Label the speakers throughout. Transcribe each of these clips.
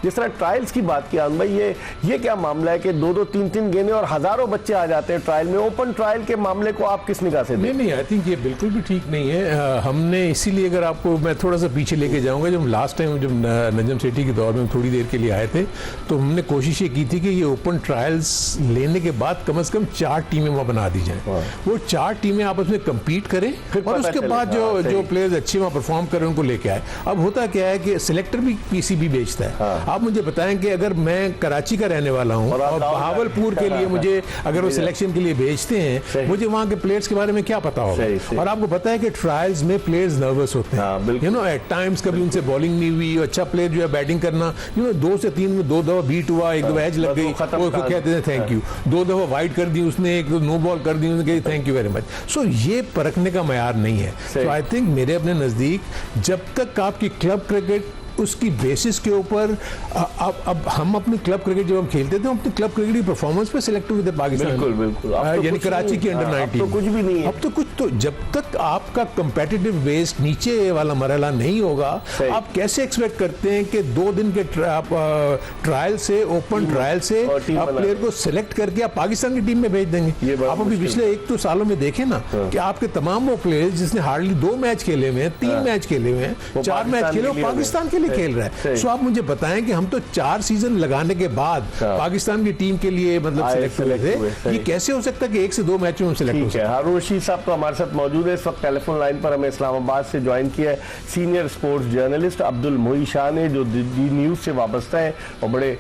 Speaker 1: जिस तरह ट्रायल्स की बात की आनंद भाई, ये क्या मामला है कि 2-2, 3-3 गेंदें और हजारों बच्चे आ जाते हैं ट्रायल में? ओपन ट्रायल के मामले को आप किस निगाह से देखें?
Speaker 2: नहीं, आई थिंक ये बिल्कुल भी ठीक नहीं है। हमने इसीलिए, अगर आपको मैं थोड़ा सा पीछे लेके जाऊंगा, जब लास्ट टाइम जब नजम सेठी के दौर में थोड़ी देर के लिए आए थे, तो हमने कोशिश ये की थी कि ये ओपन ट्रायल्स लेने के बाद कम से कम 4 टीमें वहाँ बना दी जाएं। वो 4 टीमें आपस में कम्पीट करें और उसके बाद जो प्लेयर्स अच्छे वहाँ परफॉर्म करें उनको लेके आए। अब होता क्या है कि सिलेक्टर भी पीसीबी बेचता है। आप मुझे बताएं कि अगर मैं कराची का रहने वाला हूँ और बहावलपुर के लिए मुझे अगर वो सिलेक्शन के लिए भेजते हैं, मुझे वहाँ के प्लेयर्स के बारे में क्या पता होगा? और आपको पता है कि ट्रायल्स में प्लेयर्स नर्वस होते हैं, यू नो, एट टाइम्स कभी उनसे बॉलिंग नहीं हुई, अच्छा प्लेयर जो है बैटिंग करना, यू नो, 2 से 3 में 2 दफा बीट हुआ, 1 दफा एज लग गई, वो कहते हैं थैंक यू, 2 दफा वाइड कर दी उसने, 1 नो बॉल कर दी उसने, थैंक यू वेरी मच। सो ये परखने का मयार नहीं है। सो आई थिंक मेरे अपने नजदीक जब तक आपकी क्लब क्रिकेट उसकी बेसिस के ऊपर, अब हम अपनी क्लब क्रिकेट जब हम खेलते थे, हम अपनी क्लब क्रिकेट की परफॉर्मेंस पे सिलेक्ट हुए थे पाकिस्तान,
Speaker 1: बिल्कुल
Speaker 2: यानी कराची की अंडर 19।
Speaker 1: तो कुछ भी नहीं है।
Speaker 2: अब तो कुछ, तो जब तक आपका कंपेटिटिव बेस नीचे वाला मरहला नहीं होगा, आप कैसे एक्सपेक्ट करते हैं कि 2 दिन के ट्रायल से, ओपन ट्रायल से आप प्लेयर को सिलेक्ट करके आप पाकिस्तान की टीम में भेज देंगे? आप अभी पिछले 1-2 सालों में देखें ना कि आपके तमाम वो प्लेयर्स जिसने हार्डली 2 मैच खेले हुए हैं, 3 मैच खेले हुए हैं, 4 मैच खेले, वो पाकिस्तान के लिए खेल रहा है। सो आप मुझे बताएं कि हम तो 4 सीजन लगाने के बाद पाकिस्तान की टीम के लिए मतलब सिलेक्ट हुए थे, ये कैसे हो सकता है कि 1 से 2 मैच में हम सिलेक्ट हो सकते हैं?
Speaker 1: हारून रशीद साहब तो हमारे साथ मौजूद है इस वक्त टेलीफोन लाइन पर। हमें इस्लामाबाद से ज्वाइन किया है सीनियर स्पोर्ट्स जर्नलिस्ट अब्दुल मोई शाह ने, जो डी न्यूज से वाबस्ता है और बड़े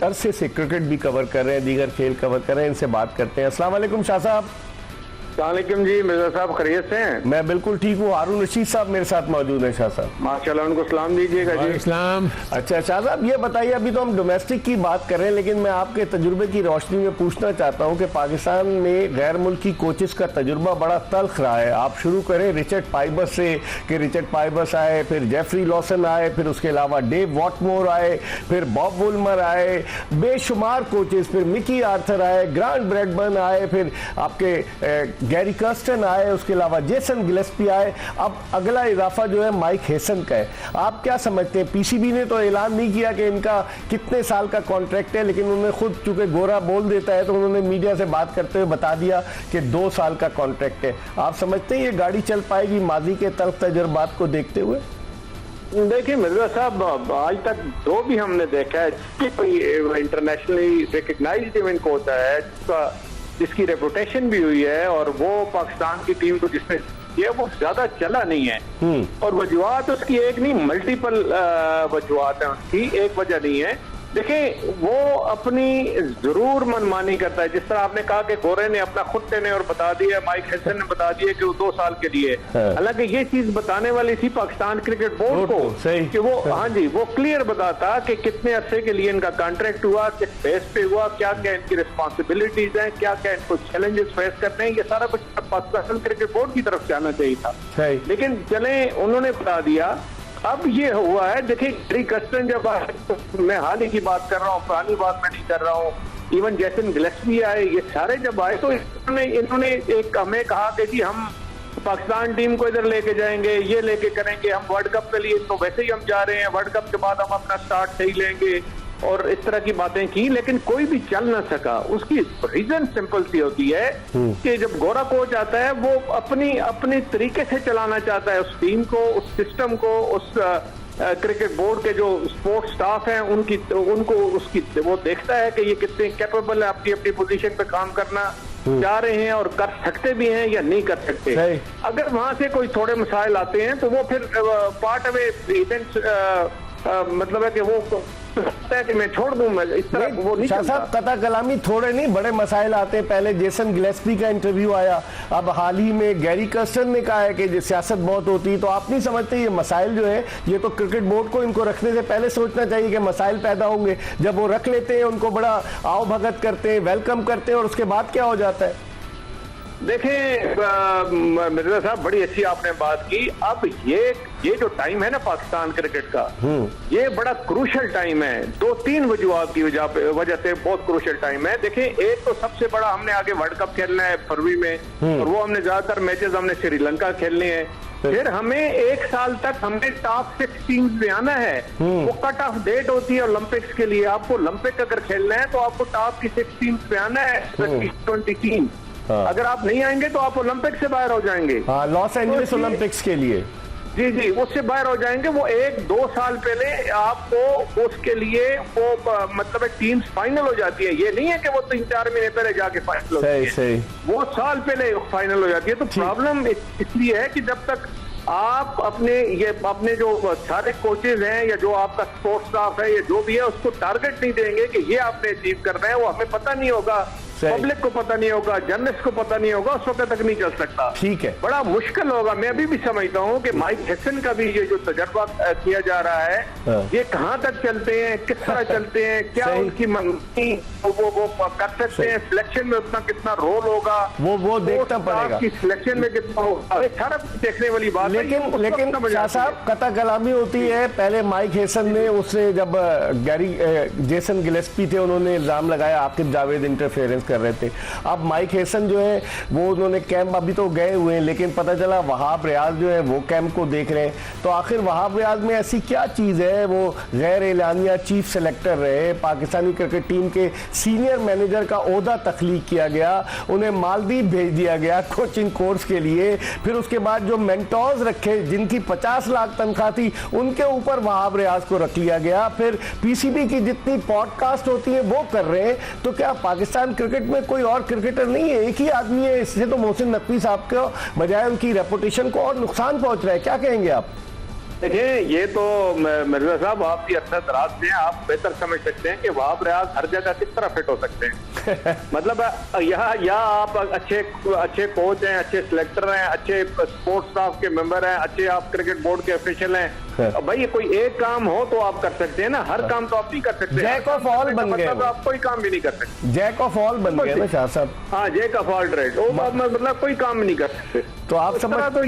Speaker 1: अरसे से क्रिकेट भी कवर कर रहे हैं, दीगर खेल कवर कर रहे हैं। इनसे बात करते हैं। अस्सलाम वालेकुम शाह साहब।
Speaker 3: सलाम जी, मिर्जा साहब खैरियत से हैं?
Speaker 1: मैं बिल्कुल ठीक हूँ। हारून रशीद साहब मेरे साथ मौजूद हैं। शाह साहब
Speaker 3: माशाल्लाह, उनको सलाम दीजिएगा जी।
Speaker 2: इस्लाम।
Speaker 1: अच्छा शाह साहब, ये बताइए, अभी तो हम डोमेस्टिक की बात कर रहे हैं, लेकिन मैं आपके तजुर्बे की रोशनी में पूछना चाहता हूँ कि पाकिस्तान में गैर मुल्की कोचेस का तजुर्बा बड़ा तल्ख रहा है। आप शुरू करें रिचर्ड पाइबस से, कि रिचर्ड पाइबस आए, फिर जेफरी लॉसन आए, फिर उसके अलावा डेव वॉटमोर आए, फिर बॉब वुलमर आए, बेशुमार कोचेस, फिर मिकी आर्थर आए, ग्रांट ब्रैडबर्न आए, फिर आपके गैरी कर्स्टन आए, उसके अलावा जेसन गिलेस्पी आए। अब अगला इजाफा जो है माइक हेसन का है। आप क्या समझते हैं? पीसीबी ने तो ऐलान नहीं किया कि इनका कितने साल का कॉन्ट्रैक्ट है, लेकिन उन्होंने खुद, चूंकि गोरा बोल देता है, तो उन्होंने मीडिया से बात करते हुए बता दिया कि 2 साल का कॉन्ट्रैक्ट है। आप समझते हैं ये गाड़ी चल पाएगी माजी के तल्ख तजुर्बात को देखते हुए?
Speaker 3: देखिए मिर्जा साहब, आज तक जो भी हमने देखा है, कोई इंटरनेशनली रिकग्नाइज्ड इवेंट कोच है जिसकी रेपुटेशन भी हुई है और वो पाकिस्तान की टीम को जिसने ये वो ज्यादा चला नहीं है। और वजूहत उसकी एक नहीं, मल्टीपल वजूहत है उसकी, एक वजह नहीं है। देखिए, वो अपनी जरूर मनमानी करता है। जिस तरह आपने कहा कि गोरे ने अपना खुद टेने और बता दिया, माइक हेसन ने बता दिया कि वो 2 साल के लिए, हालांकि ये चीज बताने वाली थी पाकिस्तान क्रिकेट बोर्ड को कि वो, हाँ जी, वो क्लियर बताता कि कितने अरसे के लिए इनका कॉन्ट्रैक्ट हुआ, किस बेस पे हुआ, क्या क्या इनकी रिस्पॉन्सिबिलिटीज हैं, क्या क्या इनको चैलेंजेस फेस करते हैं। ये सारा कुछ पाकिस्तान क्रिकेट बोर्ड की तरफ से आना चाहिए था, लेकिन चले उन्होंने बता दिया। अब ये हुआ है, देखिए गैरी कर्स्टन जब आए, तो मैं हाल ही की बात कर रहा हूँ, पुरानी बात मैं नहीं कर रहा हूँ, इवन जेसन गिलेस्पी आए, ये सारे जब आए तो इन्होंने एक हमें कहा कि जी हम पाकिस्तान टीम को इधर लेके जाएंगे, ये लेके करेंगे, हम वर्ल्ड कप के लिए तो वैसे ही हम जा रहे हैं, वर्ल्ड कप के बाद हम अपना स्टार्ट सही लेंगे, और इस तरह की बातें की, लेकिन कोई भी चल ना सका। उसकी रीजन सिंपल सी होती है कि जब गोरा कोच आता है, वो अपनी तरीके से चलाना चाहता है उस टीम को, उस सिस्टम को, उस क्रिकेट बोर्ड के जो स्पोर्ट्स स्टाफ हैं उनको उसकी वो देखता है कि ये कितने कैपेबल है अपनी अपनी पोजीशन पे काम करना जा रहे हैं और कर सकते भी हैं या नहीं कर सकते। अगर वहां से कोई थोड़े मसाइल आते हैं तो वो फिर पार्ट ऑफ इवेंट्स मतलब है कि वो है कि मैं छोड़ दूं, मैं इस तरह वो नहीं चलता।
Speaker 1: कता कलामी थोड़े नहीं, बड़े मसाइल आते हैं। पहले जेसन गिलेस्पी का इंटरव्यू आया, अब हाल ही में गैरी कर्स्टन ने कहा है कि सियासत बहुत होती है। तो आप नहीं समझते ये मसाइल जो है, ये तो क्रिकेट बोर्ड को इनको रखने से पहले सोचना चाहिए कि मसाइल पैदा होंगे। जब वो रख लेते हैं, उनको बड़ा आओ भगत करते हैं, वेलकम करते हैं, और उसके बाद क्या हो जाता है?
Speaker 3: देखें मिर्जा साहब, बड़ी अच्छी आपने बात की। अब ये जो टाइम है ना पाकिस्तान क्रिकेट का, ये बड़ा क्रूशल टाइम है। 2-3 वजूहत की वजह से बहुत क्रूशल टाइम है। देखें, एक तो सबसे बड़ा, हमने आगे वर्ल्ड कप खेलना है फरवरी में, और वो हमने ज्यादातर मैचेस हमने श्रीलंका खेलने हैं। फिर हमें 1 साल तक हमें टॉप 6 टीम्स में आना है। वो कट ऑफ डेट होती है ओलंपिक्स के लिए। आपको ओलंपिक अगर खेलना है तो आपको टॉप की 6 टीम्स में आना है, 20 टीम। अगर आप नहीं आएंगे तो आप ओलंपिक से बाहर हो जाएंगे।
Speaker 1: हाँ, लॉस एंजलिस ओलंपिक्स के लिए
Speaker 3: जी जी, उससे बाहर हो जाएंगे। वो 1-2 साल पहले आपको उसके लिए वो मतलब टीम्स फाइनल हो जाती है। ये नहीं है कि वो 3-4 महीने पहले जाके फाइनल हो जाती है।
Speaker 1: सही।
Speaker 3: वो साल पहले फाइनल हो जाती है। तो प्रॉब्लम इसलिए है कि जब तक आप अपने जो सारे कोचेज हैं या जो आपका स्पोर्ट्स स्टाफ है या जो भी है उसको टारगेट नहीं देंगे कि ये आपने अचीव करना है, वो हमें पता नहीं होगा, पब्लिक को पता नहीं होगा, जर्नलिस्ट को पता नहीं होगा, उस वक्त तक नहीं चल सकता।
Speaker 1: ठीक है,
Speaker 3: बड़ा मुश्किल होगा। मैं अभी भी समझता हूँ कि माइक हेसन का भी ये जो तजर्बा किया जा रहा है, ये कहाँ तक चलते हैं, किस तरह चलते हैं, क्या उनकी वो कर सकते हैं, सिलेक्शन में उतना कितना रोल होगा,
Speaker 1: वो देखना पड़ेगा
Speaker 3: कि सिलेक्शन में कितना होगा, सारा कुछ देखने वाली बात है।
Speaker 1: लेकिन शाह साहब, कता कलामी होती है। पहले माइक हेसन ने उससे जब जेसन गिलेस्पी थे, उन्होंने इल्जाम लगाया आकिब जावेद इंटरफेरेंस कर रहे थे। अब माइक हेसन जो है वो उन्होंने कैंप अभी तो गए हुए हैं, लेकिन पता चला वहाब रियाज जो है वो कैंप को देख रहे हैं। तो आखिर वहाब रियाज में ऐसी क्या चीज है? वो गैर एलानिया चीफ सेलेक्टर रहे, पाकिस्तानी क्रिकेट टीम के सीनियर मैनेजर का ओहदा तख्लीक किया गया, उन्हें मालदीव भेज दिया गया कोचिंग कोर्स के लिए। फिर उसके बाद जो मेंटोर्स रखे जिनकी 50 लाख तनख्वाह थी, उनके ऊपर वहाब रियाज को रख लिया गया। फिर पीसीबी की जितनी पॉडकास्ट होती है वो कर रहे हैं। तो क्या पाकिस्तान क्रिकेट में कोई और क्रिकेटर नहीं है? एक ही आदमी है। इससे तो मोहसिन नकवी साहब को बजाय उनकी रेपुटेशन को और नुकसान पहुंच रहा है। क्या कहेंगे आप?
Speaker 3: देखिए, ये तो मिर्जा साहब आपकी अक्सर दराज से आप बेहतर समझ सकते हैं कि वहाब रियाज हर जगह किस तरह फिट हो सकते हैं। मतलब या आप अच्छे कोच हैं, अच्छे सिलेक्टर हैं, अच्छे स्पोर्ट्स स्टाफ के मेंबर हैं, अच्छे आप क्रिकेट बोर्ड के ऑफिशियल हैं। भाई कोई एक काम हो तो आप कर सकते हैं ना, हर काम तो आप नहीं कर सकते।
Speaker 1: जैक ऑफ ऑल बन गए,
Speaker 3: मतलब आप कोई काम भी नहीं कर सकते।
Speaker 1: जैक ऑफ ऑल बन गए ना शाह साहब।
Speaker 3: हाँ, जैक ऑफ ऑल ट्रेड, मतलब कोई काम नहीं कर सकते।
Speaker 1: तो आप समझ तो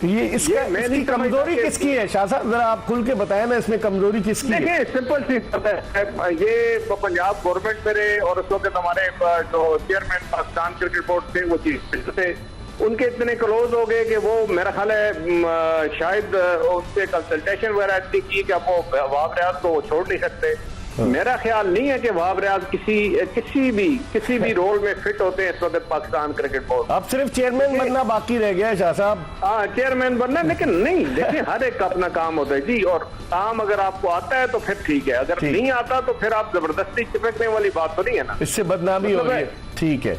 Speaker 1: ये इसकी कमजोरी किसकी है शाह साहब? जरा आप खुल के बताएं ना, इसमें कमजोरी किसकी है?
Speaker 3: देखिए, सिंपल सी बात है। ये पंजाब गवर्नमेंट मेरे और उस वक्त हमारे जो चेयरमैन पाकिस्तान क्रिकेट बोर्ड थे, वो चीफ थे, उनके इतने क्लोज हो गए कि वो मेरा ख्याल है शायद उससे कंसल्टेशन वगैरह इतनी की कि अब वो वहाब रियाज को छोड़ नहीं सकते। मेरा ख्याल नहीं है कि वहाब रियाज किसी भी रोल में फिट होते हैं इस वक्त पाकिस्तान क्रिकेट बोर्ड।
Speaker 1: अब सिर्फ चेयरमैन बनना बाकी रह गया है शाह साहब।
Speaker 3: हाँ, चेयरमैन बनना, लेकिन नहीं, देखिए हर एक का अपना काम होता है जी। और काम अगर आपको आता है तो फिर ठीक है, अगर नहीं आता तो फिर आप जबरदस्ती चिपकने वाली बात तो नहीं है ना,
Speaker 1: इससे बदनामी हो रही है। ठीक है,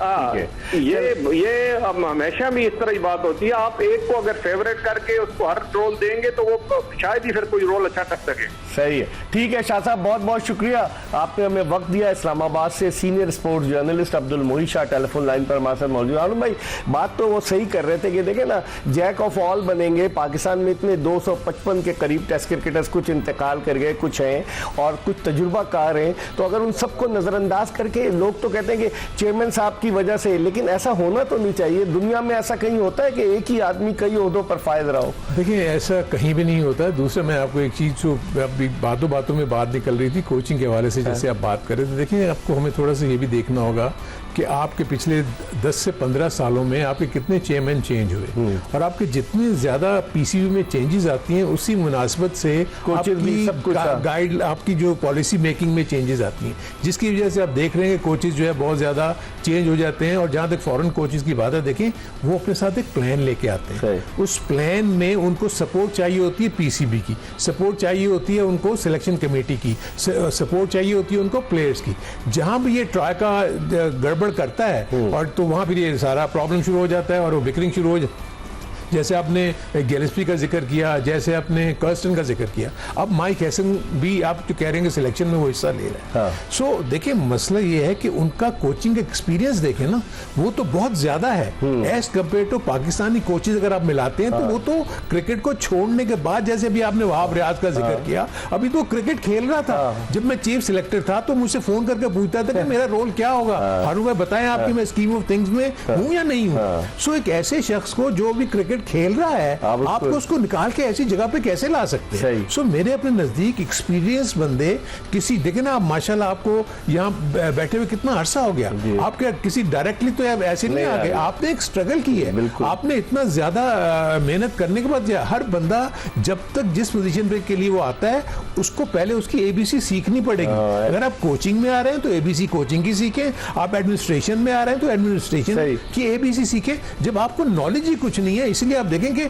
Speaker 3: ये हमेशा भी इस तरह की बात होती है। आप एक को अगर फेवरेट करके उसको हर रोल देंगे तो वो शायद ही फिर कोई रोल अच्छा कर सके।
Speaker 1: सही है, ठीक है शाह साहब, बहुत बहुत शुक्रिया, आपने हमें वक्त दिया। इस्लामाबाद से सीनियर स्पोर्ट्स जर्नलिस्ट अब्दुल मोही शाह टेलीफोन लाइन पर हमारे साथ मौजूद। आलम भाई, बात तो वो सही कर रहे थे कि देखे ना, जैक ऑफ ऑल बनेंगे। पाकिस्तान में इतने 255 के करीब टेस्ट क्रिकेटर्स कुछ इंतकाल कर गए, कुछ हैं और कुछ तजुर्बाकार हैं। तो अगर उन सबको नजरअंदाज करके, लोग तो कहते हैं कि चेयरमैन साहब की वजह से, लेकिन ऐसा होना तो नहीं चाहिए। दुनिया में ऐसा कहीं होता है कि एक ही आदमी कई ओहदों पर फायद रहा हो?
Speaker 2: देखिए, ऐसा कहीं भी नहीं होता। दूसरा, मैं आपको एक चीज़ जो अभी बातों में बात निकल रही थी कोचिंग के हवाले से, जैसे आप बात कर रहे थे, देखिए आपको हमें थोड़ा सा ये भी देखना होगा कि आपके पिछले 10 से 15 सालों में आपके कितने चेयरमैन चेंज हुए, और आपके जितने ज़्यादा पीसीबी में चेंजेस आती हैं उसी मुनासिबत से आपकी गाइड, आपकी जो पॉलिसी मेकिंग में चेंजेस आती हैं, जिसकी वजह से आप देख रहे हैं कि कोचेज जो है बहुत ज़्यादा चेंज हो जाते हैं। और जहाँ तक फॉरेन कोचेज की बात है, देखें वो अपने साथ एक प्लान लेके आते हैं। उस प्लान में उनको सपोर्ट चाहिए होती है, पीसीबी की सपोर्ट चाहिए होती है, उनको सिलेक्शन कमेटी की सपोर्ट चाहिए होती है, उनको प्लेयर्स की। जहाँ भी ये ट्राई का गड़बड़ करता है और तो वहां फिर ये सारा प्रॉब्लम शुरू हो जाता है और वो बिकरिंग शुरू हो जाती है। जैसे आपने गिलेस्पी का जिक्र किया, जैसे आपने कर्स्टन का जिक्र किया, अब माइक हेसन भी आप जो कह रहे हैं कि सिलेक्शन में वो हिस्सा ले रहे हैं। सो देखिए, मसला ये है कि उनका कोचिंग एक्सपीरियंस देखें ना, वो तो बहुत ज्यादा है as compare to Pakistani coaches. अगर आप मिलाते हैं तो वो तो क्रिकेट को छोड़ने के बाद, जैसे अभी आपने वहाब रियाज का जिक्र किया, अभी तो क्रिकेट खेल रहा था। जब मैं चीफ सिलेक्टर था तो मुझसे फोन करके पूछता था कि मेरा रोल क्या होगा, हारून भाई बताएं आपकी मैं स्कीम ऑफ थिंग्स में हूं या नहीं हूं। सो एक ऐसे शख्स को जो भी क्रिकेट खेल रहा है,
Speaker 1: आप
Speaker 2: आपको उसको निकाल के ऐसी जगह पे कैसे ला सकते
Speaker 1: सही।
Speaker 2: हैं? सो मेरे अपने नजदीक एक्सपीरियंस बंदे किसी, देखे ना आप माशाल्लाह, आपको यहाँ बैठे हुए कितना अरसा हो गया, आप क्या किसी डायरेक्टली तो ऐसे नहीं आ गए, आपने एक स्ट्रगल की है,
Speaker 1: बिल्कुल।
Speaker 2: आपने इतना ज्यादा मेहनत करने के बाद हर बंदा जब तक जिस पोजीशन पे के लिए वो आता है उसको पहले उसकी एबीसी सीखनी पड़ेगी। अगर आप कोचिंग में आ रहे हैं तो एबीसी कोचिंग की सीखें, आप एडमिनिस्ट्रेशन में आ रहे हैं तो एडमिनिस्ट्रेशन
Speaker 1: सही।
Speaker 2: की एबीसी सीखें। जब आपको नॉलेज ही कुछ नहीं है, इसलिए आप देखें कि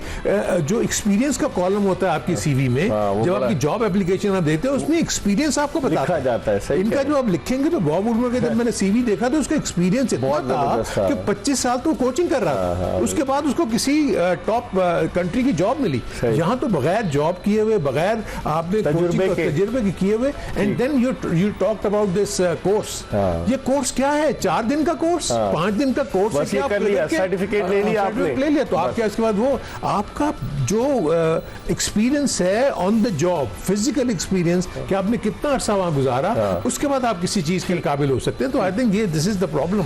Speaker 2: जो एक्सपीरियंस का कॉलम होता है आपकी सीवी में,
Speaker 1: वो
Speaker 2: जब
Speaker 1: बड़ा-
Speaker 2: आपकी जॉब एप्लीकेशन आप देते हैं उसमें एक्सपीरियंस आपको
Speaker 1: लिखा
Speaker 2: बताता
Speaker 1: जाता है, सही
Speaker 2: इनका
Speaker 1: कह
Speaker 2: जो आप लिखेंगे तो बॉब वुडवर्ड का जब मैंने सीवी देखा तो उसका एक्सपीरियंस इतना
Speaker 1: बहुत जबरदस्त
Speaker 2: था
Speaker 1: था।
Speaker 2: कि 25 साल तो कोचिंग कर रहा था, उसके बाद उसको किसी टॉप कंट्री की जॉब मिली।
Speaker 1: सही।
Speaker 2: यहाँ तो बगैर जॉब किए हुए, बगैर आपने
Speaker 1: तजुर्बे के।
Speaker 2: तजुर्बे के किए हुए, and then you talked about this course. ये कोर्स क्या है? 4 दिन का कोर्स, 5 दिन का कोर्स,
Speaker 1: बस ये कर लिया, सर्टिफिकेट ले लिया आपने।
Speaker 2: ले लिया तो आप क्या, इसके बाद वो आपका जो एक्सपीरियंस है on the job, physical experience कि आपने कितना अरसा वहां गुजारा, उसके बाद आप किसी चीज के काबिल हो सकते हैं। तो आई थिंक ये दिस इज द प्रॉब्लम।